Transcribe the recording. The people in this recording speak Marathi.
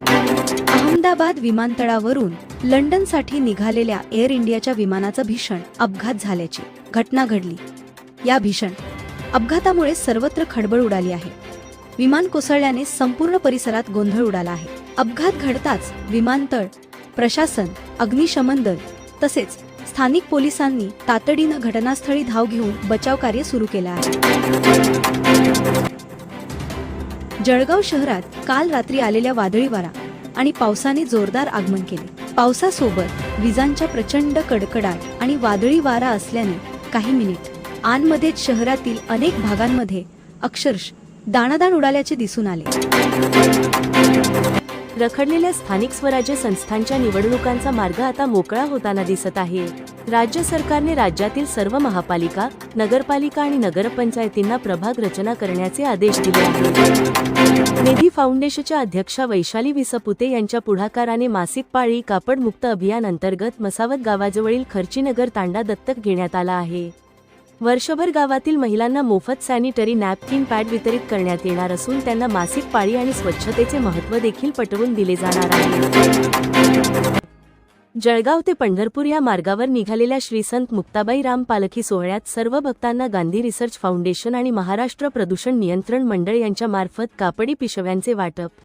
अहमदाबाद विमानतळावरून लंडनसाठी निघालेल्या एअर इंडियाच्या विमानाचा भीषण अपघात झाल्याची घटना घडली। या भीषण अपघातामुळे सर्वत्र खळबळ उडाली आहे। विमान कोसळल्याने संपूर्ण परिसरात गोंधळ उडाला आहे। अपघात घडताच विमानतळ प्रशासन, अग्निशमन दल तसेच स्थानिक पोलिसांनी तातडीने घटनास्थळी धाव घेऊन बचाव कार्य सुरू केले आहे। जळगाव शहरात काल रात्री आलेल्या वादळी वारा आणि पावसाने जोरदार आगमन केले। पावसासोबत विजांच्या प्रचंड कडकडाट आणि वादळी वारा असल्याने काही मिनिट आनमध्येच शहरातील अनेक भागांमध्ये अक्षरशः दाणादाण उडाल्याचे दिसून आले। रखडलेल्या स्थानिक स्वराज्य संस्थांच्या निवडणुकांचा मार्ग आता मोकळा होताना दिसत आहे। राज्य सरकारने राज्यातील सर्व महापालिका, नगरपालिका आणि नगरपंचायतींना प्रभाग रचना करण्याचे आदेश दिले आहेत। निधी फाउंडेशनच्या अध्यक्षा वैशाली विसपुते यांच्या पुढाकाराने मासिक पाळी कापड मुक्त अभियान अंतर्गत मसावत गावाजवळील खर्चीनगर तांडा दत्तक घेण्यात आला आहे। वर्षभर गावातील महिलांना मोफत सॅनिटरी नॅपकिन पॅड वितरित करण्यात येणार असून त्यांना मासिक पाळी आणि स्वच्छतेचे महत्त्व देखील पटवून दिले जाणार आहे। जळगाव ते पंढरपूर या मार्गावर निघालेल्या श्री संत मुक्ताबाई राम पालखी सोहळ्यात सर्व भक्तांना गांधी रिसर्च फाउंडेशन आणि महाराष्ट्र प्रदूषण नियंत्रण मंडळ यांच्या मार्फत कापडी पिशव्यांचे वाटप